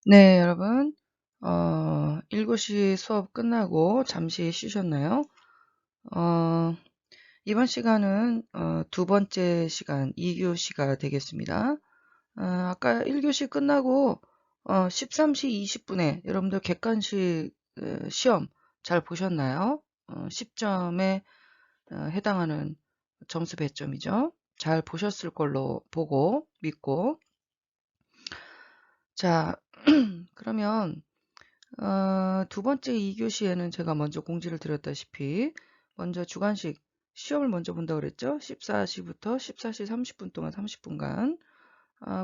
네, 여러분. 1교시 수업 끝나고 잠시 쉬셨나요? 어, 이번 시간은 두 번째 시간 2교시가 되겠습니다. 아까 1교시 끝나고 13시 20분에 여러분들 객관식 시험 잘 보셨나요? 10점에 해당하는 점수 배점이죠. 잘 보셨을 걸로 보고 믿고. 자, 그러면 두 번째 2교시에는 제가 먼저 공지를 드렸다시피 먼저 주관식 시험을 먼저 본다고 그랬죠. 14시부터 14시 30분 동안 30분간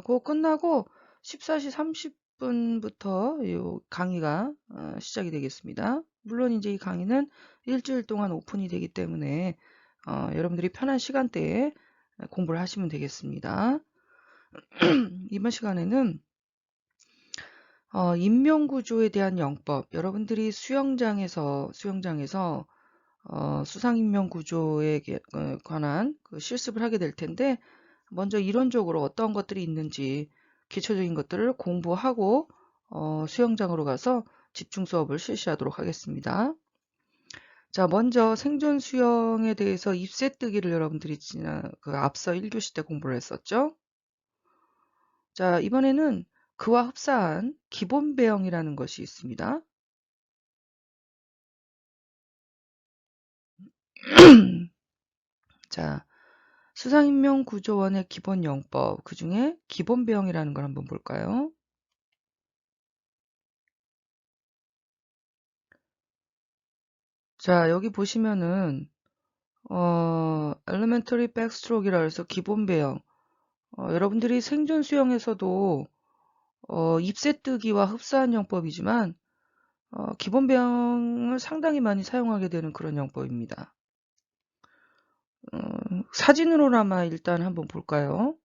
그거 끝나고 14시 30분부터 이 강의가 시작이 되겠습니다. 물론 이제 이 강의는 일주일 동안 오픈이 되기 때문에 여러분들이 편한 시간대에 공부를 하시면 되겠습니다. 이번 시간에는 인명구조에 대한 영법, 여러분들이 수영장에서 수상인명구조에 관한 그 실습을 하게 될 텐데, 먼저 이론적으로 어떤 것들이 있는지 기초적인 것들을 공부하고 수영장으로 가서 집중 수업을 실시하도록 하겠습니다. 자, 먼저 생존 수영에 대해서 입새뜨기를 여러분들이 앞서 1교시 때 공부를 했었죠. 자, 이번에는 그와 흡사한 기본 배영이라는 것이 있습니다. 자, 수상인명구조원의 기본 영법, 그 중에 기본 배영이라는 걸 한번 볼까요? 자, 여기 보시면은 Elementary Backstroke이라 해서 기본 배영. 여러분들이 생존 수영에서도 입새뜨기와 흡사한 영법이지만 기본 배영을 상당히 많이 사용하게 되는 그런 영법입니다. 사진으로나마 일단 한번 볼까요?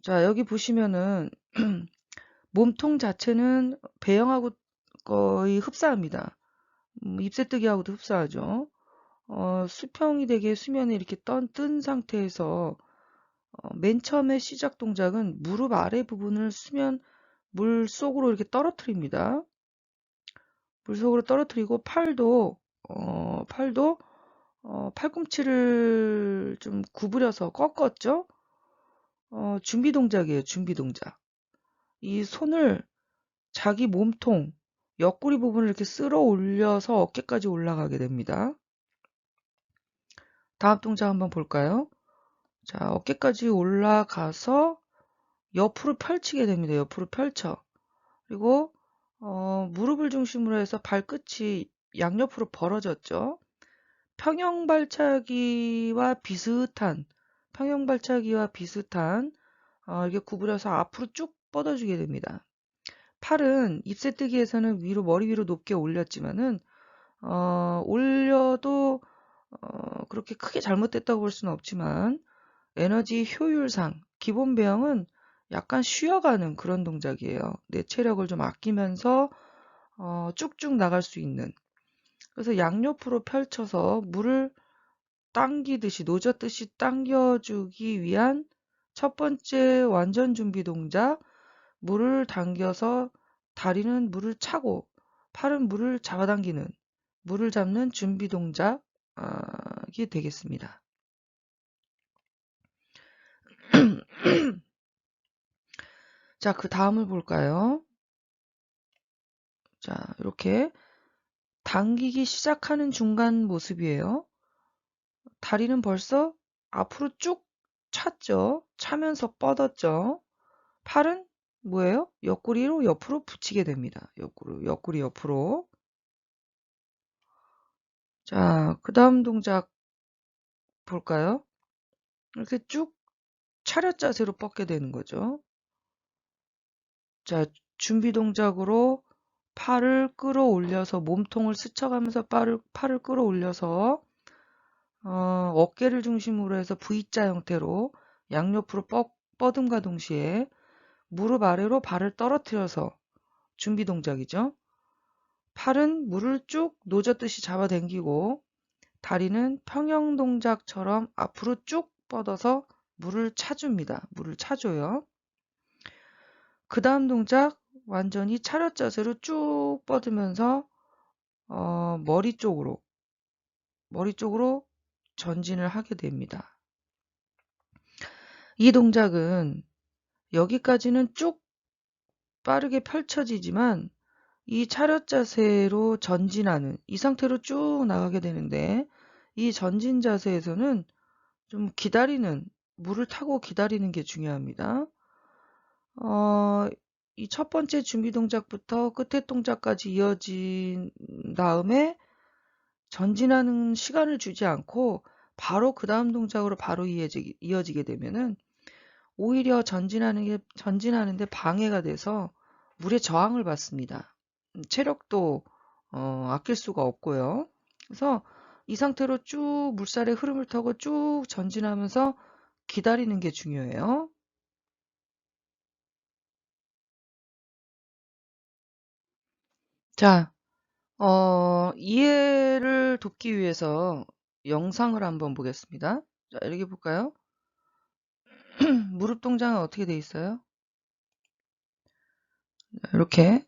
자, 여기 보시면은 몸통 자체는 배영하고 거의 흡사합니다. 입새뜨기하고도 흡사하죠. 수평이 되게 수면에 이렇게 뜬 상태에서 맨 처음에 시작 동작은 무릎 아래 부분을 수면 물 속으로 이렇게 떨어뜨립니다. 물 속으로 떨어뜨리고 팔도 팔꿈치를 좀 구부려서 꺾었죠. 준비 동작이에요. 준비 동작. 이 손을 자기 몸통 옆구리 부분을 이렇게 쓸어 올려서 어깨까지 올라가게 됩니다. 다음 동작 한번 볼까요? 자, 어깨까지 올라가서 옆으로 펼치게 됩니다. 옆으로 펼쳐. 그리고 무릎을 중심으로 해서 발끝이 양옆으로 벌어졌죠. 평형발차기와 비슷한 이렇게 구부려서 앞으로 쭉 뻗어주게 됩니다. 팔은 입새뜨기에서는 머리 위로 높게 올렸지만은 올려도 그렇게 크게 잘못됐다고 볼 수는 없지만 에너지 효율상 기본 배영은 약간 쉬어가는 그런 동작이에요. 내 체력을 좀 아끼면서 쭉쭉 나갈 수 있는. 그래서 양옆으로 펼쳐서 물을 당기듯이 노젓듯이 당겨주기 위한 첫 번째 완전 준비 동작, 물을 당겨서 다리는 물을 차고 팔은 물을 잡아당기는, 물을 잡는 준비 동작이 되겠습니다. 자, 그 다음을 볼까요? 자, 이렇게 당기기 시작하는 중간 모습이에요. 다리는 벌써 앞으로 쭉 찼죠. 차면서 뻗었죠. 팔은 뭐예요? 옆구리로 옆으로 붙이게 됩니다. 옆구리 옆으로. 자, 그 다음 동작 볼까요? 이렇게 쭉 차렷 자세로 뻗게 되는 거죠. 자, 준비 동작으로 팔을 끌어올려서 몸통을 스쳐가면서 팔을 끌어올려서 어깨를 중심으로 해서 V자 형태로 양옆으로 뻗음과 동시에 무릎 아래로 발을 떨어뜨려서 준비 동작이죠. 팔은 물을 쭉 노젓듯이 잡아당기고 다리는 평형 동작처럼 앞으로 쭉 뻗어서 물을 차줍니다. 물을 차줘요. 그 다음 동작 완전히 차렷 자세로 쭉 뻗으면서 머리 쪽으로 전진을 하게 됩니다. 이 동작은 여기까지는 쭉 빠르게 펼쳐지지만 이 차렷 자세로 전진하는 이 상태로 쭉 나가게 되는데 이 전진 자세에서는 좀 기다리는 물을 타고 기다리는 게 중요합니다. 이 첫 번째 준비 동작부터 끝에 동작까지 이어진 다음에 전진하는 시간을 주지 않고 바로 그 다음 동작으로 바로 이어지게 되면은 오히려 전진하는데 방해가 돼서 물에 저항을 받습니다. 체력도 아낄 수가 없고요. 그래서 이 상태로 쭉 물살의 흐름을 타고 쭉 전진하면서 기다리는 게 중요해요. 자, 이해를 돕기 위해서 영상을 한번 보겠습니다. 자, 이렇게 볼까요? 무릎 동작은 어떻게 돼 있어요? 이렇게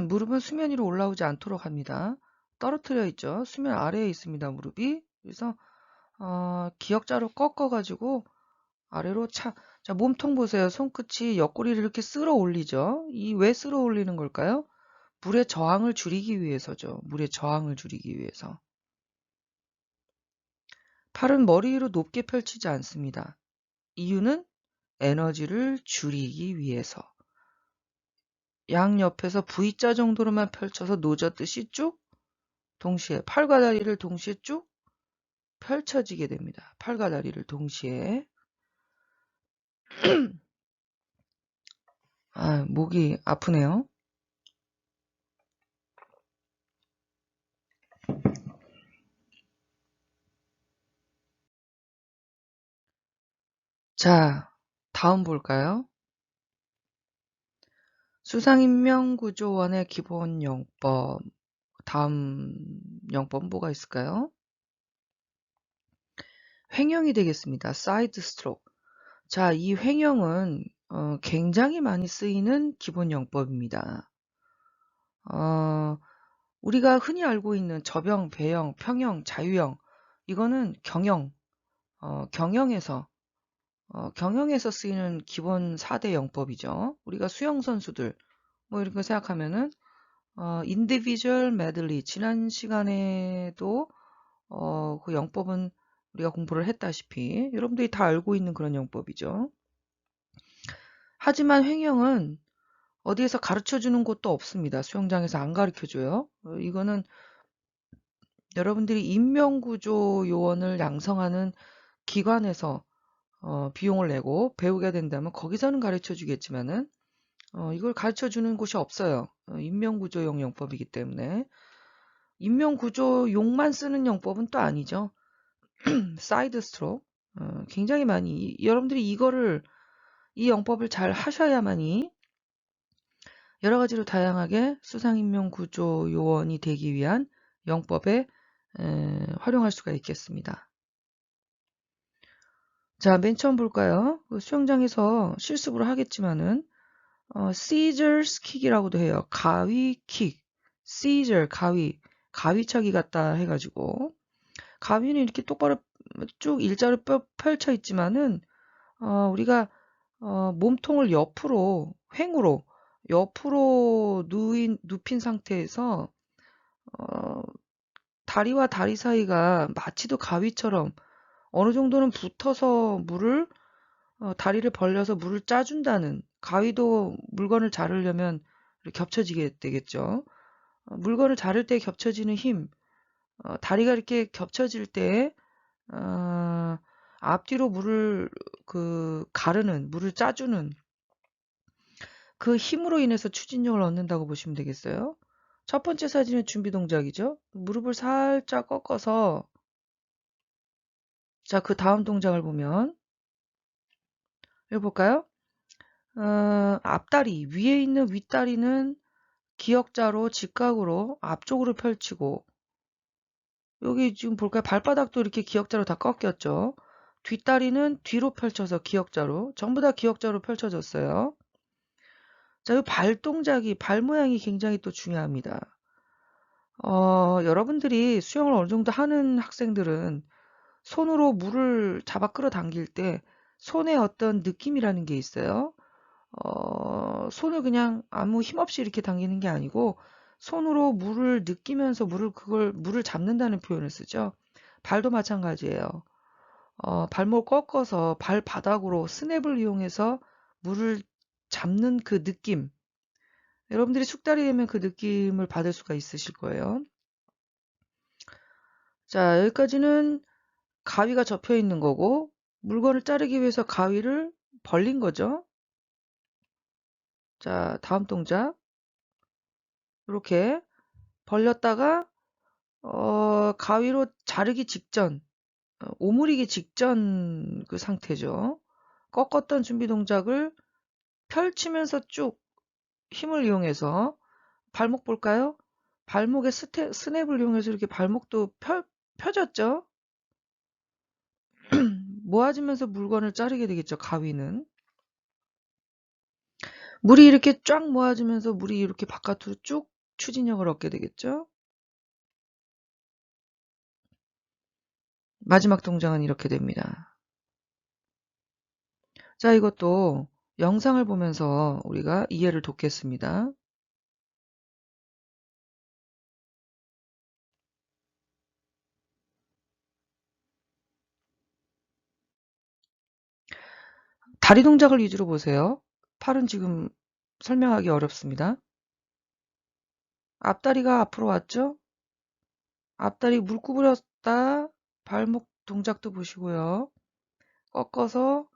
무릎은 수면 위로 올라오지 않도록 합니다. 떨어뜨려 있죠. 수면 아래에 있습니다. 무릎이. 그래서 기역자로 꺾어가지고 아래로 자, 몸통 보세요. 손끝이 옆구리를 이렇게 쓸어 올리죠. 이 왜 쓸어 올리는 걸까요? 물의 저항을 줄이기 위해서죠. 물의 저항을 줄이기 위해서. 팔은 머리 위로 높게 펼치지 않습니다. 이유는 에너지를 줄이기 위해서. 양옆에서 V자 정도로만 펼쳐서 노젓듯이 쭉 동시에 팔과 다리를 동시에 쭉 펼쳐지게 됩니다. 팔과 다리를 동시에. 목이 아프네요. 자, 다음 볼까요? 수상인명구조원의 기본 영법. 다음 영법 뭐가 있을까요? 횡형이 되겠습니다. 사이드 스트로크. 자, 이 횡형은 굉장히 많이 쓰이는 기본 영법입니다. 우리가 흔히 알고 있는 저병, 배영, 평영, 자유형 이거는 경영에서 쓰이는 기본 4대 영법이죠. 우리가 수영 선수들 뭐 이런 거 생각하면은 individual medley 지난 시간에도 그 영법은 우리가 공부를 했다시피 여러분들이 다 알고 있는 그런 영법이죠. 하지만 횡형은 어디에서 가르쳐주는 곳도 없습니다. 수영장에서 안 가르쳐줘요. 이거는 여러분들이 인명구조 요원을 양성하는 기관에서 비용을 내고 배우게 된다면 거기서는 가르쳐주겠지만은 이걸 가르쳐주는 곳이 없어요. 인명구조용 영법이기 때문에. 인명구조용만 쓰는 영법은 또 아니죠. 사이드 스트로크. 굉장히 많이 여러분들이 이 영법을 잘 하셔야만이 여러 가지로 다양하게 수상인명구조 요원이 되기 위한 영법에 활용할 수가 있겠습니다. 자, 맨 처음 볼까요? 수영장에서 실습으로 하겠지만은 Caesar's kick이라고도 해요. 가위 킥. Caesar 가위차기 같다 해가지고 가위는 이렇게 똑바로 쭉 일자로 펼쳐 있지만은 우리가 몸통을 횡으로 옆으로 눕힌 상태에서 다리와 다리 사이가 마치도 가위처럼 어느 정도는 붙어서 다리를 벌려서 물을 짜준다는 가위도 물건을 자르려면 겹쳐지게 되겠죠. 물건을 자를 때 겹쳐지는 힘, 다리가 이렇게 겹쳐질 때 앞뒤로 물을 물을 짜주는 그 힘으로 인해서 추진력을 얻는다고 보시면 되겠어요. 첫 번째 사진은 준비 동작이죠. 무릎을 살짝 꺾어서 자, 그 다음 동작을 보면 여기 볼까요? 앞다리 위에 있는 윗다리는 기역자로 직각으로 앞쪽으로 펼치고 여기 지금 볼까요? 발바닥도 이렇게 기역자로 다 꺾였죠. 뒷다리는 뒤로 펼쳐서 기역자로 전부 다 기역자로 펼쳐졌어요. 자, 이 발 동작이, 발 모양이 굉장히 또 중요합니다. 여러분들이 수영을 어느 정도 하는 학생들은 손으로 물을 잡아 끌어당길 때 손에 어떤 느낌이라는 게 있어요. 손을 그냥 아무 힘 없이 이렇게 당기는 게 아니고 손으로 물을 느끼면서 물을 잡는다는 표현을 쓰죠. 발도 마찬가지예요. 발목을 꺾어서 발바닥으로 스냅을 이용해서 물을 잡는 그 느낌. 여러분들이 숙달이 되면 그 느낌을 받을 수가 있으실 거예요. 자, 여기까지는 가위가 접혀 있는 거고 물건을 자르기 위해서 가위를 벌린 거죠. 자, 다음 동작. 이렇게 벌렸다가 가위로 자르기 직전, 오므리기 직전 그 상태죠. 꺾었던 준비 동작을 펼치면서 쭉 힘을 이용해서 발목 볼까요? 발목에 스냅을 이용해서 이렇게 발목도 펴졌죠? 모아지면서 물건을 자르게 되겠죠, 가위는. 물이 이렇게 쫙 모아지면서 물이 이렇게 바깥으로 쭉 추진력을 얻게 되겠죠? 마지막 동작은 이렇게 됩니다. 자, 이것도 영상을 보면서 우리가 이해를 돕겠습니다. 다리 동작을 위주로 보세요. 팔은 지금 설명하기 어렵습니다. 앞다리가 앞으로 왔죠? 앞다리 물 구부렸다. 발목 동작도 보시고요. 꺾어서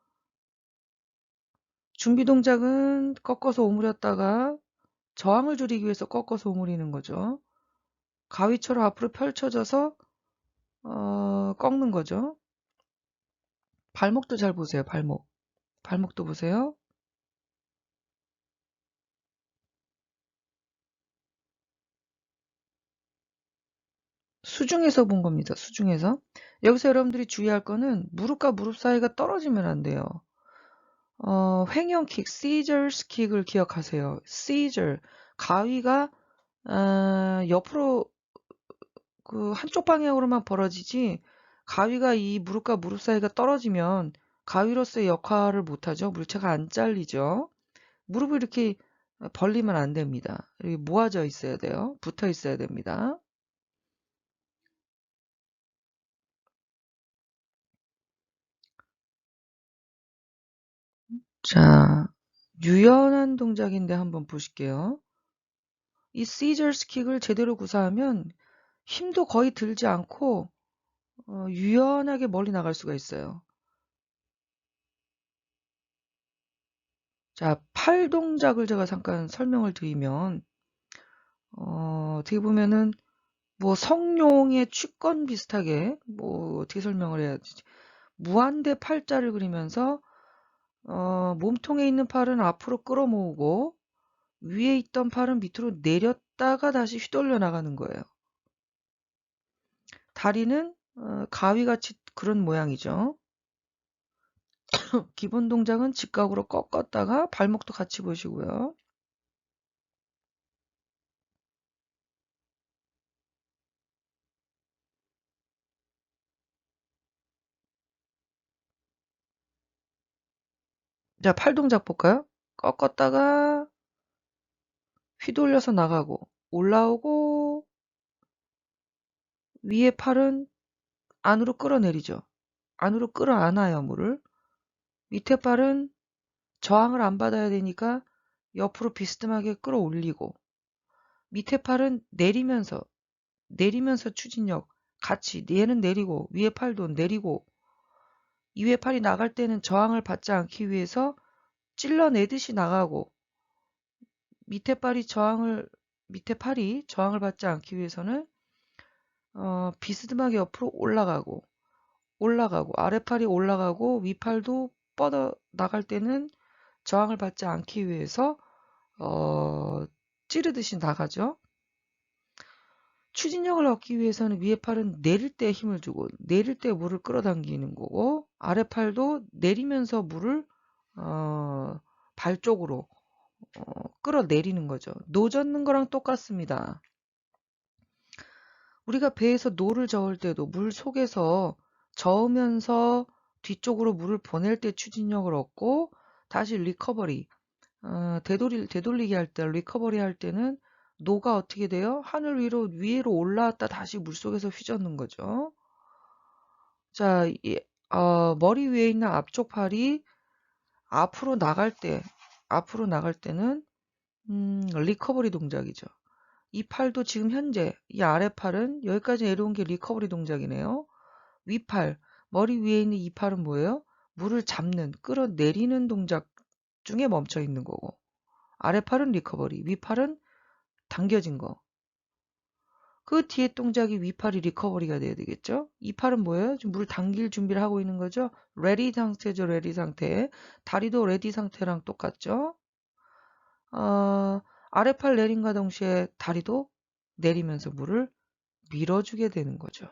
준비 동작은 꺾어서 오므렸다가 저항을 줄이기 위해서 꺾어서 오므리는 거죠. 가위처럼 앞으로 펼쳐져서 꺾는 거죠. 발목도 잘 보세요. 발목. 발목도 보세요. 수중에서 본 겁니다. 수중에서. 여기서 여러분들이 주의할 거는 무릎과 무릎 사이가 떨어지면 안 돼요. 횡형 킥, scissors 킥을 기억하세요. scissor. 가위가 옆으로 그 한쪽 방향으로만 벌어지지 가위가 이 무릎과 무릎 사이가 떨어지면 가위로서의 역할을 못하죠. 물체가 안 잘리죠. 무릎을 이렇게 벌리면 안 됩니다. 여기 모아져 있어야 돼요. 붙어 있어야 됩니다. 자, 유연한 동작인데 한번 보실게요. 이 scissors 킥을 제대로 구사하면 힘도 거의 들지 않고 유연하게 멀리 나갈 수가 있어요. 자, 팔 동작을 제가 잠깐 설명을 드리면 어떻게 보면은 뭐 성룡의 취권 비슷하게 뭐 어떻게 설명을 해야 되지? 무한대 팔자를 그리면서 몸통에 있는 팔은 앞으로 끌어모으고 위에 있던 팔은 밑으로 내렸다가 다시 휘돌려 나가는 거예요. 다리는 가위같이 그런 모양이죠. 기본 동작은 직각으로 꺾었다가 발목도 같이 보시고요. 자, 팔 동작 볼까요? 꺾었다가 휘돌려서 나가고 올라오고 위에 팔은 안으로 끌어내리죠. 안으로 끌어안아요, 물을. 밑에 팔은 저항을 안 받아야 되니까 옆으로 비스듬하게 끌어올리고 밑에 팔은 내리면서 추진력 같이 얘는 내리고 위에 팔도 내리고 이 위에 팔이 나갈 때는 저항을 받지 않기 위해서 찔러내듯이 나가고 밑에 팔이 저항을 받지 않기 위해서는 비스듬하게 옆으로 올라가고 아래팔이 올라가고 위팔도 뻗어 나갈 때는 저항을 받지 않기 위해서 찌르듯이 나가죠. 추진력을 얻기 위해서는 위에 팔은 내릴 때 힘을 주고 내릴 때 물을 끌어당기는 거고 아래팔도 내리면서 물을 발 쪽으로 끌어내리는 거죠. 노 젓는 거랑 똑같습니다. 우리가 배에서 노를 저을 때도 물 속에서 저으면서 뒤쪽으로 물을 보낼 때 추진력을 얻고 다시 리커버리, 되돌리기 할 때, 리커버리 할 때는 노가 어떻게 돼요? 하늘 위로 올라왔다 다시 물속에서 휘젓는 거죠. 자, 머리 위에 있는 앞쪽 팔이 앞으로 나갈 때는 리커버리 동작이죠. 이 팔도 지금 현재 이 아래팔은 여기까지 내려온 게 리커버리 동작이네요. 위팔, 머리 위에 있는 이 팔은 뭐예요? 물을 잡는, 끌어내리는 동작 중에 멈춰 있는 거고, 아래팔은 리커버리, 위팔은 당겨진 거. 그 뒤에 동작이 위팔이 리커버리가 돼야 되겠죠? 이 팔은 뭐예요? 지금 물 당길 준비를 하고 있는 거죠? 레디 상태죠, 레디 상태. 다리도 레디 상태랑 똑같죠? 아래팔 내림과 동시에 다리도 내리면서 물을 밀어주게 되는 거죠.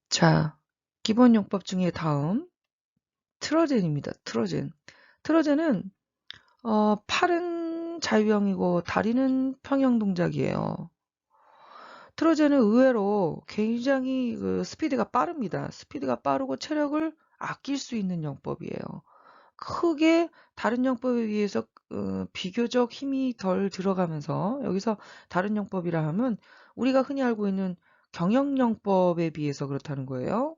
자, 기본 용법 중에 다음 트러젠입니다. 트러젠. 트러젠은 팔은 자유형이고 다리는 평형 동작이에요. 트러젠은 의외로 굉장히 스피드가 빠릅니다. 스피드가 빠르고 체력을 아낄 수 있는 영법이에요. 크게 다른 영법에 비해서 비교적 힘이 덜 들어가면서, 여기서 다른 영법이라 하면 우리가 흔히 알고 있는 경영영법에 비해서 그렇다는 거예요.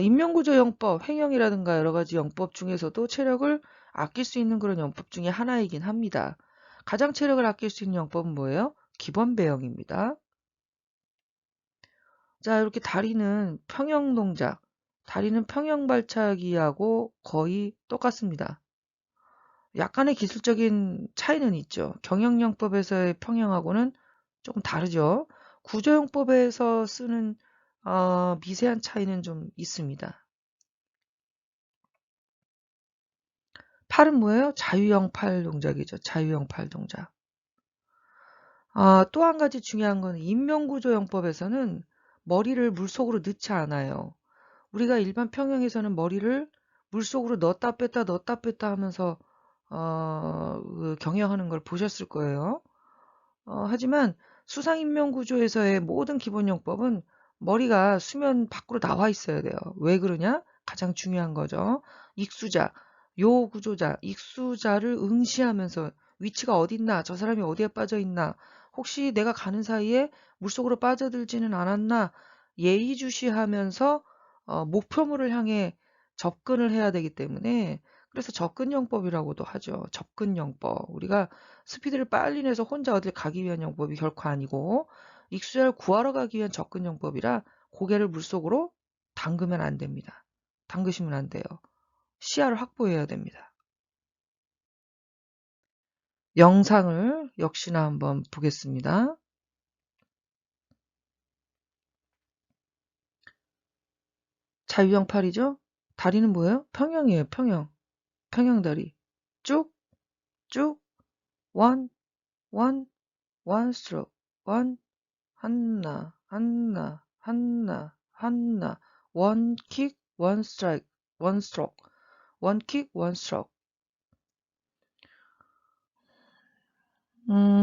인명구조 영법, 횡령이라든가 여러 가지 영법 중에서도 체력을 아낄 수 있는 그런 영법 중에 하나이긴 합니다. 가장 체력을 아낄 수 있는 영법은 뭐예요? 기본 배영입니다. 자, 이렇게 다리는 평형 동작, 다리는 평형 발차기하고 거의 똑같습니다. 약간의 기술적인 차이는 있죠. 경영영법에서의 평형하고는 조금 다르죠. 구조영법에서 쓰는 미세한 차이는 좀 있습니다. 팔은 뭐예요? 자유형 팔 동작이죠. 자유형 팔 동작. 또 한 가지 중요한 건 인명구조영법에서는 머리를 물속으로 넣지 않아요. 우리가 일반 평형에서는 머리를 물속으로 넣었다 뺐다 하면서 경영하는 걸 보셨을 거예요. 하지만 수상인명구조에서의 모든 기본영법은 머리가 수면 밖으로 나와 있어야 돼요. 왜 그러냐? 가장 중요한 거죠. 익수자, 요 구조자, 익수자를 응시하면서 위치가 어디 있나, 저 사람이 어디에 빠져 있나, 혹시 내가 가는 사이에 물속으로 빠져들지는 않았나 예의주시하면서 목표물을 향해 접근을 해야 되기 때문에, 그래서 접근영법이라고도 하죠. 접근영법. 우리가 스피드를 빨리 내서 혼자 어딜 가기 위한 영법이 결코 아니고 익수자를 구하러 가기 위한 접근영법이라 고개를 물속으로 담그면 안 됩니다. 담그시면 안 돼요. 시야를 확보해야 됩니다. 영상을 역시나 한번 보겠습니다. 자유형 팔이죠? 다리는 뭐예요? 평형이에요. 평형. 평형다리. 쭉, 쭉, 원, 원, 원 스트로크. 원, 하나, 하나, 하나, 하나. 원 킥, 원 스트라이크, 원 스트로크. 원 킥, 원 스트로크.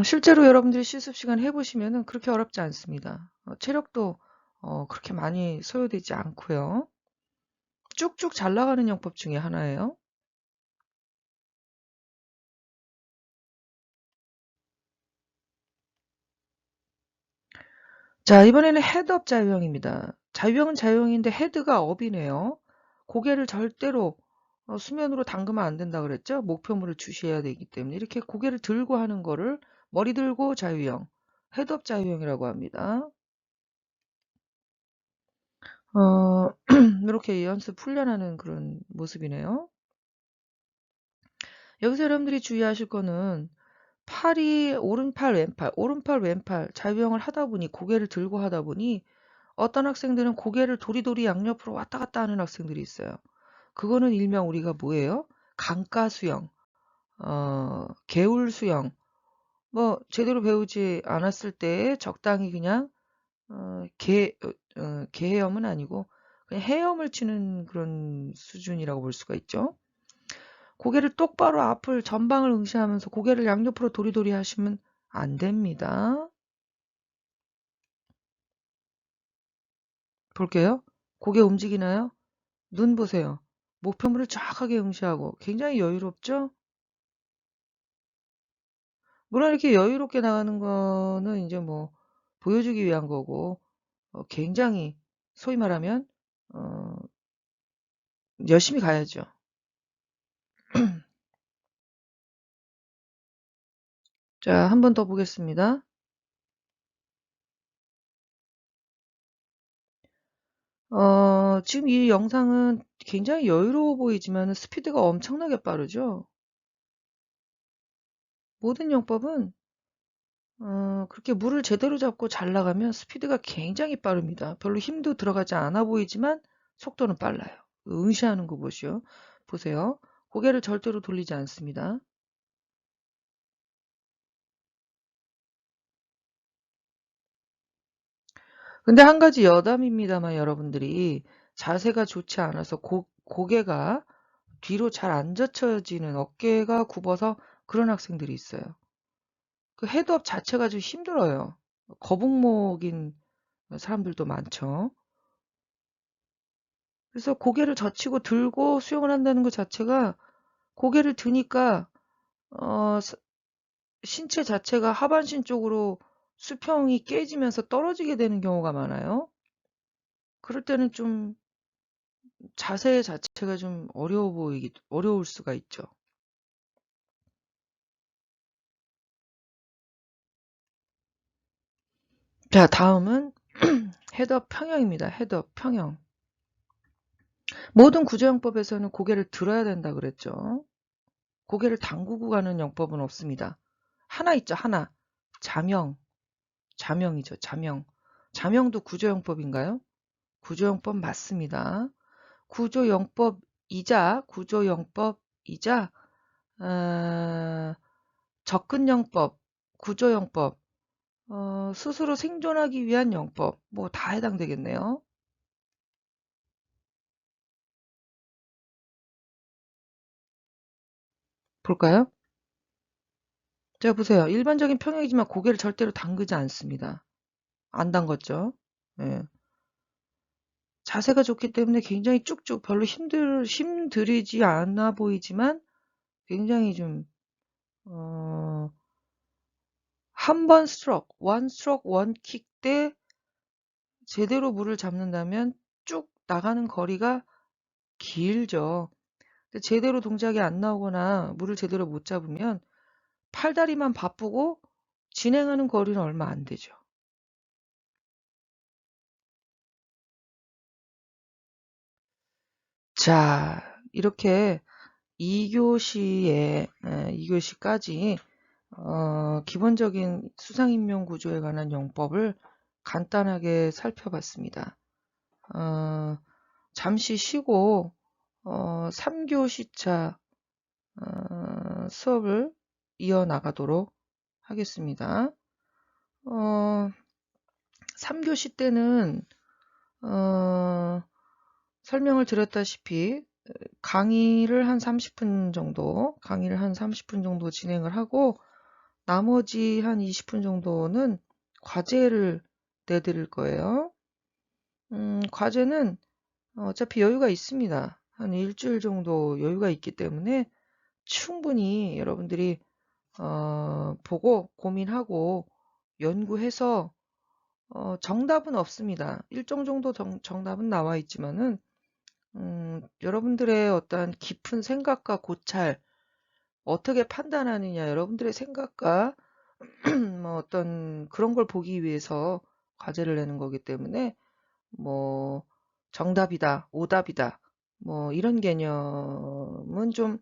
실제로 여러분들이 실습 시간 해보시면은 그렇게 어렵지 않습니다. 체력도 그렇게 많이 소요되지 않고요. 쭉쭉 잘 나가는 영법 중에 하나예요. 자, 이번에는 헤드업 자유형입니다. 자유형은 자유형인데 헤드가 업이네요. 고개를 절대로 수면으로 담그면 안 된다 그랬죠? 목표물을 주시해야 되기 때문에 이렇게 고개를 들고 하는 거를 머리 들고 자유형, 헤드업 자유형이라고 합니다. 이렇게 연습 훈련하는 그런 모습이네요. 여기서 여러분들이 주의하실 거는 팔이 오른팔, 왼팔 자유형을 하다 보니 고개를 들고 하다 보니 어떤 학생들은 고개를 도리도리 양옆으로 왔다 갔다 하는 학생들이 있어요. 그거는 일명 우리가 뭐예요? 강가 수영, 개울 수영, 뭐 제대로 배우지 않았을 때 적당히 그냥 개헤엄은 아니고 그냥 헤엄을 치는 그런 수준이라고 볼 수가 있죠. 고개를 똑바로 앞을 전방을 응시하면서 고개를 양옆으로 도리도리 하시면 안 됩니다. 볼게요. 고개 움직이나요? 눈 보세요. 목표물을 정확하게 응시하고 굉장히 여유롭죠? 물론 이렇게 여유롭게 나가는 거는 이제 뭐 보여주기 위한 거고 굉장히 소위 말하면 어, 열심히 가야죠. 자, 한 번 더 보겠습니다. 지금 이 영상은 굉장히 여유로워 보이지만 스피드가 엄청나게 빠르죠. 모든 영법은 그렇게 물을 제대로 잡고 잘 나가면 스피드가 굉장히 빠릅니다. 별로 힘도 들어가지 않아 보이지만 속도는 빨라요. 응시하는 거 보시오. 보세요. 고개를 절대로 돌리지 않습니다. 근데 한 가지 여담입니다만 여러분들이 자세가 좋지 않아서 고개가 뒤로 잘 안 젖혀지는 어깨가 굽어서 그런 학생들이 있어요. 그 헤드업 자체가 좀 힘들어요. 거북목인 사람들도 많죠. 그래서 고개를 젖히고 들고 수영을 한다는 것 자체가 고개를 드니까 어, 스- 신체 자체가 하반신 쪽으로 수평이 깨지면서 떨어지게 되는 경우가 많아요. 그럴 때는 좀 자세 자체가 좀 어려울 수가 있죠. 자, 다음은 헤드업 평형입니다. 헤드업 평형. 모든 구조영법에서는 고개를 들어야 된다 그랬죠. 고개를 담그고 가는 영법은 없습니다. 하나 있죠, 하나. 자명. 자명이죠, 자명. 자명도 구조영법인가요? 구조영법 맞습니다. 구조영법이자 접근영법, 구조영법, 스스로 생존하기 위한 영법, 뭐 다 해당되겠네요. 볼까요? 자, 보세요. 일반적인 평형이지만 고개를 절대로 담그지 않습니다. 안 담궜죠? 예. 자세가 좋기 때문에 굉장히 쭉쭉 별로 힘들이지 않아 보이지만 굉장히 좀, 한 번 스트로크, 원 킥 때 제대로 물을 잡는다면 쭉 나가는 거리가 길죠. 근데 제대로 동작이 안 나오거나 물을 제대로 못 잡으면 팔다리만 바쁘고 진행하는 거리는 얼마 안 되죠. 자, 이렇게 2교시까지 기본적인 수상인명 구조에 관한 용법을 간단하게 살펴봤습니다. 잠시 쉬고 3교시차 수업을 이어나가도록 하겠습니다. 3교시 때는 설명을 드렸다시피 강의를 한 30분 정도 진행을 하고 나머지 한 20분 정도는 과제를 내드릴 거예요. 과제는 어차피 여유가 있습니다. 한 일주일 정도 여유가 있기 때문에 충분히 여러분들이 보고 고민하고 연구해서 정답은 없습니다. 일정 정도 정답은 나와 있지만은 여러분들의 어떤 깊은 생각과 고찰 어떻게 판단하느냐 여러분들의 생각과 뭐 어떤 그런 걸 보기 위해서 과제를 내는 거기 때문에 뭐 정답이다, 오답이다 뭐 이런 개념은 좀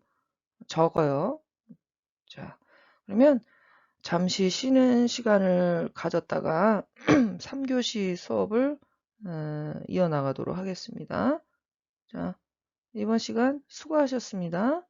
적어요. 자, 그러면 잠시 쉬는 시간을 가졌다가 3교시 수업을 이어나가도록 하겠습니다. 자, 이번 시간 수고하셨습니다.